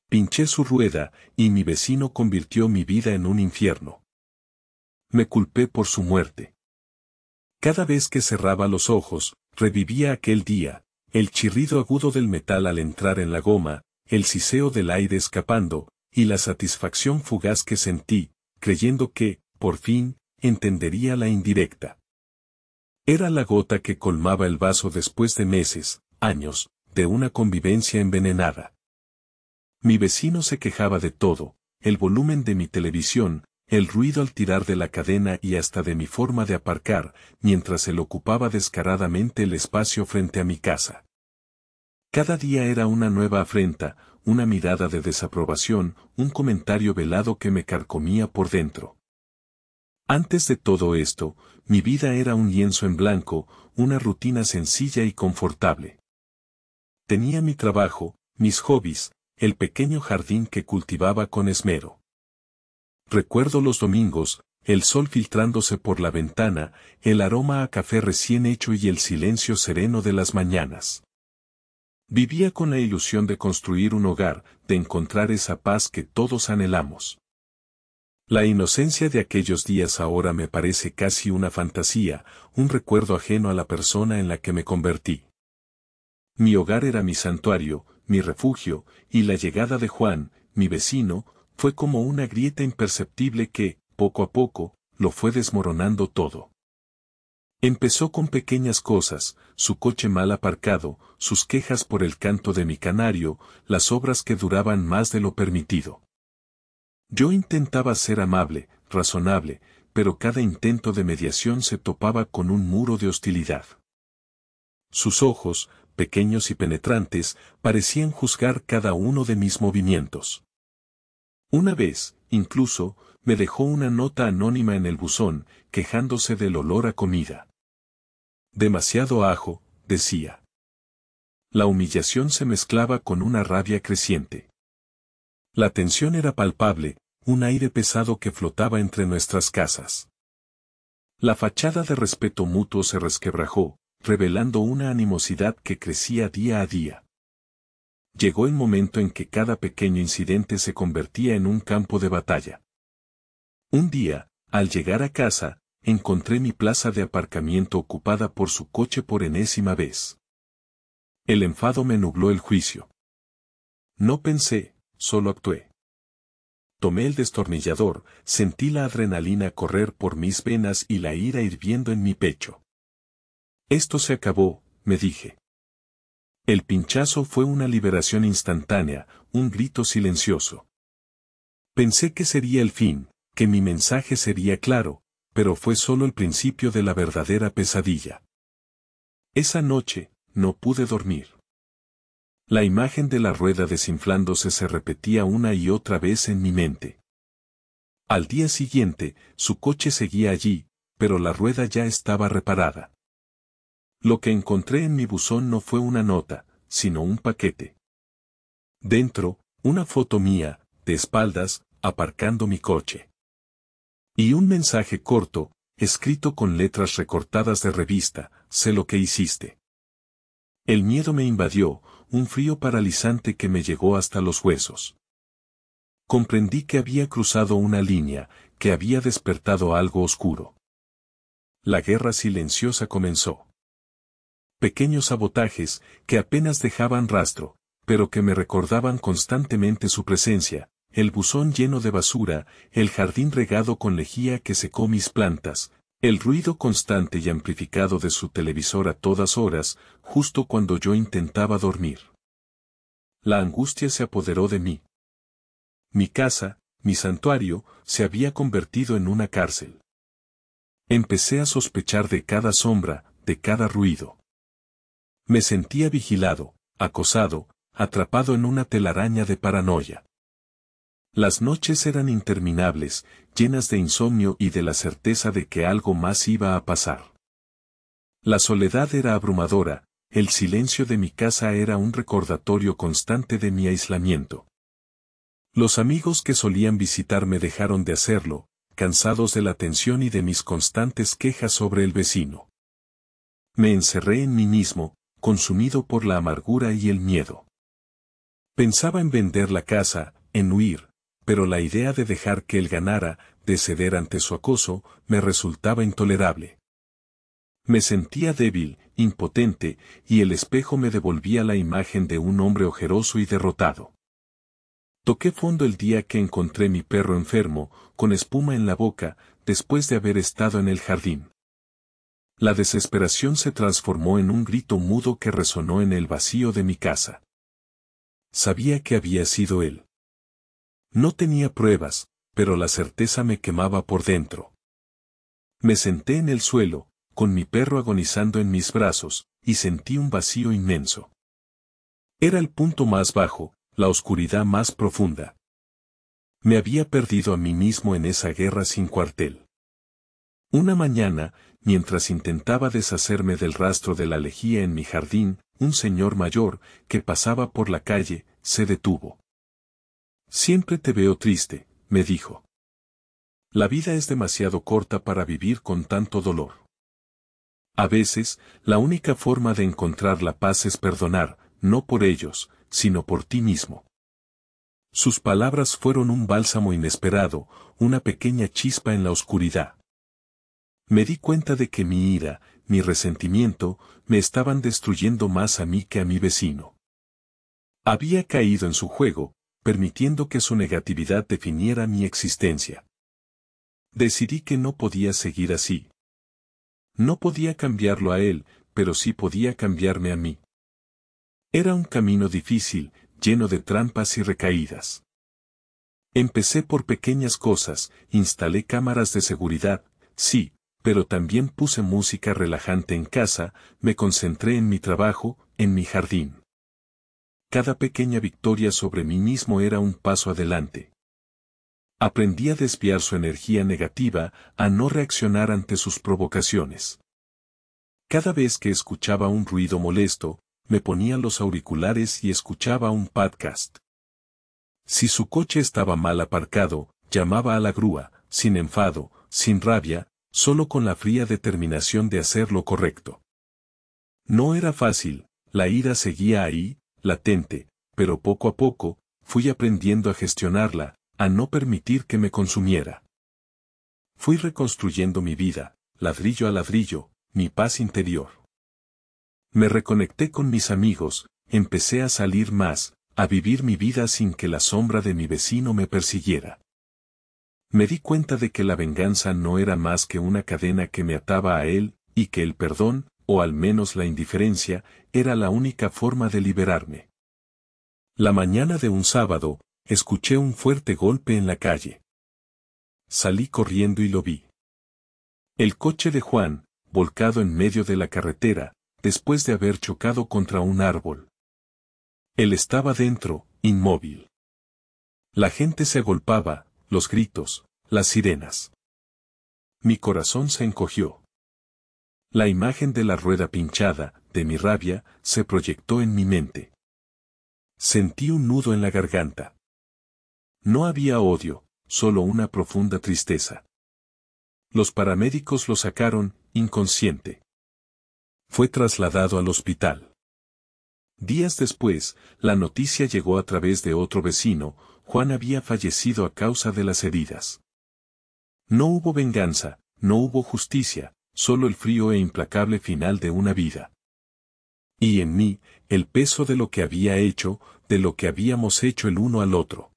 Pinché su rueda, y mi vecino convirtió mi vida en un infierno. Me culpé por su muerte. Cada vez que cerraba los ojos, revivía aquel día, el chirrido agudo del metal al entrar en la goma, el siseo del aire escapando, y la satisfacción fugaz que sentí, creyendo que, por fin, entendería la indirecta. Era la gota que colmaba el vaso después de meses, años, de una convivencia envenenada. Mi vecino se quejaba de todo, el volumen de mi televisión, el ruido al tirar de la cadena y hasta de mi forma de aparcar, mientras él ocupaba descaradamente el espacio frente a mi casa. Cada día era una nueva afrenta, una mirada de desaprobación, un comentario velado que me carcomía por dentro. Antes de todo esto, mi vida era un lienzo en blanco, una rutina sencilla y confortable. Tenía mi trabajo, mis hobbies, el pequeño jardín que cultivaba con esmero. Recuerdo los domingos, el sol filtrándose por la ventana, el aroma a café recién hecho y el silencio sereno de las mañanas. Vivía con la ilusión de construir un hogar, de encontrar esa paz que todos anhelamos. La inocencia de aquellos días ahora me parece casi una fantasía, un recuerdo ajeno a la persona en la que me convertí. Mi hogar era mi santuario, mi refugio, y la llegada de Juan, mi vecino, fue como una grieta imperceptible que, poco a poco, lo fue desmoronando todo. Empezó con pequeñas cosas, su coche mal aparcado, sus quejas por el canto de mi canario, las obras que duraban más de lo permitido. Yo intentaba ser amable, razonable, pero cada intento de mediación se topaba con un muro de hostilidad. Sus ojos, pequeños y penetrantes, parecían juzgar cada uno de mis movimientos. Una vez, incluso, me dejó una nota anónima en el buzón, quejándose del olor a comida. Demasiado ajo, decía. La humillación se mezclaba con una rabia creciente. La tensión era palpable, un aire pesado que flotaba entre nuestras casas. La fachada de respeto mutuo se resquebrajó, revelando una animosidad que crecía día a día. Llegó el momento en que cada pequeño incidente se convertía en un campo de batalla. Un día, al llegar a casa, encontré mi plaza de aparcamiento ocupada por su coche por enésima vez. El enfado me nubló el juicio. No pensé, solo actué. Tomé el destornillador, sentí la adrenalina correr por mis venas y la ira hirviendo en mi pecho. Esto se acabó, me dije. El pinchazo fue una liberación instantánea, un grito silencioso. Pensé que sería el fin, que mi mensaje sería claro, pero fue solo el principio de la verdadera pesadilla. Esa noche, no pude dormir. La imagen de la rueda desinflándose se repetía una y otra vez en mi mente. Al día siguiente, su coche seguía allí, pero la rueda ya estaba reparada. Lo que encontré en mi buzón no fue una nota, sino un paquete. Dentro, una foto mía, de espaldas, aparcando mi coche. Y un mensaje corto, escrito con letras recortadas de revista: sé lo que hiciste. El miedo me invadió, un frío paralizante que me llegó hasta los huesos. Comprendí que había cruzado una línea, que había despertado algo oscuro. La guerra silenciosa comenzó. Pequeños sabotajes, que apenas dejaban rastro, pero que me recordaban constantemente su presencia, el buzón lleno de basura, el jardín regado con lejía que secó mis plantas, el ruido constante y amplificado de su televisor a todas horas, justo cuando yo intentaba dormir. La angustia se apoderó de mí. Mi casa, mi santuario, se había convertido en una cárcel. Empecé a sospechar de cada sombra, de cada ruido. Me sentía vigilado, acosado, atrapado en una telaraña de paranoia. Las noches eran interminables, llenas de insomnio y de la certeza de que algo más iba a pasar. La soledad era abrumadora, el silencio de mi casa era un recordatorio constante de mi aislamiento. Los amigos que solían visitarme dejaron de hacerlo, cansados de la tensión y de mis constantes quejas sobre el vecino. Me encerré en mí mismo, consumido por la amargura y el miedo. Pensaba en vender la casa, en huir, pero la idea de dejar que él ganara, de ceder ante su acoso, me resultaba intolerable. Me sentía débil, impotente, y el espejo me devolvía la imagen de un hombre ojeroso y derrotado. Toqué fondo el día que encontré mi perro enfermo, con espuma en la boca, después de haber estado en el jardín. La desesperación se transformó en un grito mudo que resonó en el vacío de mi casa. Sabía que había sido él. No tenía pruebas, pero la certeza me quemaba por dentro. Me senté en el suelo, con mi perro agonizando en mis brazos, y sentí un vacío inmenso. Era el punto más bajo, la oscuridad más profunda. Me había perdido a mí mismo en esa guerra sin cuartel. Una mañana, mientras intentaba deshacerme del rastro de la lejía en mi jardín, un señor mayor, que pasaba por la calle, se detuvo. «Siempre te veo triste», me dijo. «La vida es demasiado corta para vivir con tanto dolor. A veces, la única forma de encontrar la paz es perdonar, no por ellos, sino por ti mismo». Sus palabras fueron un bálsamo inesperado, una pequeña chispa en la oscuridad. Me di cuenta de que mi ira, mi resentimiento, me estaban destruyendo más a mí que a mi vecino. Había caído en su juego, permitiendo que su negatividad definiera mi existencia. Decidí que no podía seguir así. No podía cambiarlo a él, pero sí podía cambiarme a mí. Era un camino difícil, lleno de trampas y recaídas. Empecé por pequeñas cosas, instalé cámaras de seguridad, sí, pero también puse música relajante en casa, me concentré en mi trabajo, en mi jardín. Cada pequeña victoria sobre mí mismo era un paso adelante. Aprendí a desviar su energía negativa, a no reaccionar ante sus provocaciones. Cada vez que escuchaba un ruido molesto, me ponía los auriculares y escuchaba un podcast. Si su coche estaba mal aparcado, llamaba a la grúa, sin enfado, sin rabia, solo con la fría determinación de hacer lo correcto. No era fácil, la ira seguía ahí, latente, pero poco a poco, fui aprendiendo a gestionarla, a no permitir que me consumiera. Fui reconstruyendo mi vida, ladrillo a ladrillo, mi paz interior. Me reconecté con mis amigos, empecé a salir más, a vivir mi vida sin que la sombra de mi vecino me persiguiera. Me di cuenta de que la venganza no era más que una cadena que me ataba a él, y que el perdón, o al menos la indiferencia, era la única forma de liberarme. La mañana de un sábado, escuché un fuerte golpe en la calle. Salí corriendo y lo vi. El coche de Juan, volcado en medio de la carretera, después de haber chocado contra un árbol. Él estaba dentro, inmóvil. La gente se agolpaba, los gritos, las sirenas. Mi corazón se encogió. La imagen de la rueda pinchada, de mi rabia, se proyectó en mi mente. Sentí un nudo en la garganta. No había odio, solo una profunda tristeza. Los paramédicos lo sacaron, inconsciente. Fue trasladado al hospital. Días después, la noticia llegó a través de otro vecino: Juan había fallecido a causa de las heridas. No hubo venganza, no hubo justicia, solo el frío e implacable final de una vida. Y en mí, el peso de lo que había hecho, de lo que habíamos hecho el uno al otro.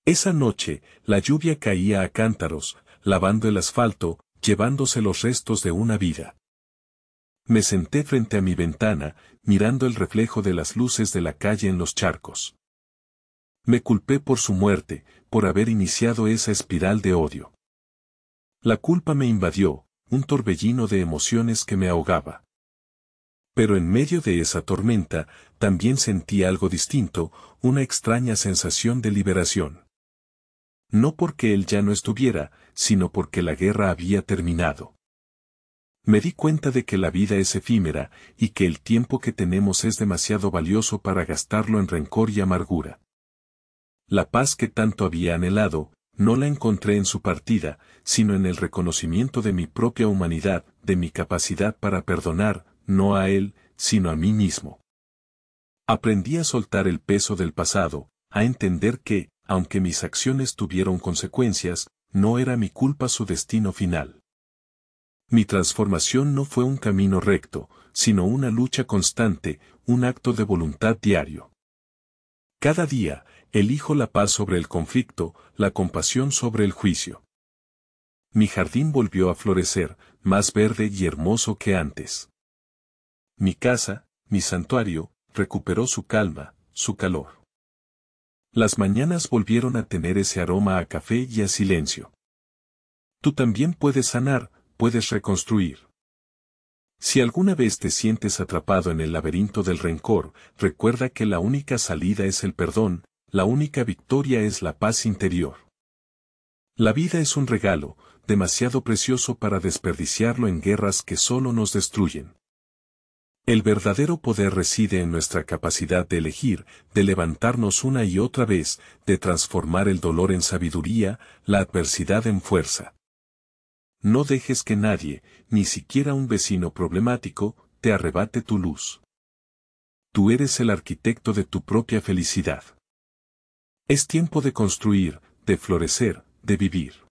Esa noche, la lluvia caía a cántaros, lavando el asfalto, llevándose los restos de una vida. Me senté frente a mi ventana, mirando el reflejo de las luces de la calle en los charcos. Me culpé por su muerte, por haber iniciado esa espiral de odio. La culpa me invadió, un torbellino de emociones que me ahogaba. Pero en medio de esa tormenta, también sentí algo distinto, una extraña sensación de liberación. No porque él ya no estuviera, sino porque la guerra había terminado. Me di cuenta de que la vida es efímera, y que el tiempo que tenemos es demasiado valioso para gastarlo en rencor y amargura. La paz que tanto había anhelado, no la encontré en su partida, sino en el reconocimiento de mi propia humanidad, de mi capacidad para perdonar, no a él, sino a mí mismo. Aprendí a soltar el peso del pasado, a entender que, aunque mis acciones tuvieron consecuencias, no era mi culpa su destino final. Mi transformación no fue un camino recto, sino una lucha constante, un acto de voluntad diario. Cada día, elijo la paz sobre el conflicto, la compasión sobre el juicio. Mi jardín volvió a florecer, más verde y hermoso que antes. Mi casa, mi santuario, recuperó su calma, su calor. Las mañanas volvieron a tener ese aroma a café y a silencio. Tú también puedes sanar, puedes reconstruir. Si alguna vez te sientes atrapado en el laberinto del rencor, recuerda que la única salida es el perdón, la única victoria es la paz interior. La vida es un regalo, demasiado precioso para desperdiciarlo en guerras que solo nos destruyen. El verdadero poder reside en nuestra capacidad de elegir, de levantarnos una y otra vez, de transformar el dolor en sabiduría, la adversidad en fuerza. No dejes que nadie, ni siquiera un vecino problemático, te arrebate tu luz. Tú eres el arquitecto de tu propia felicidad. Es tiempo de construir, de florecer, de vivir.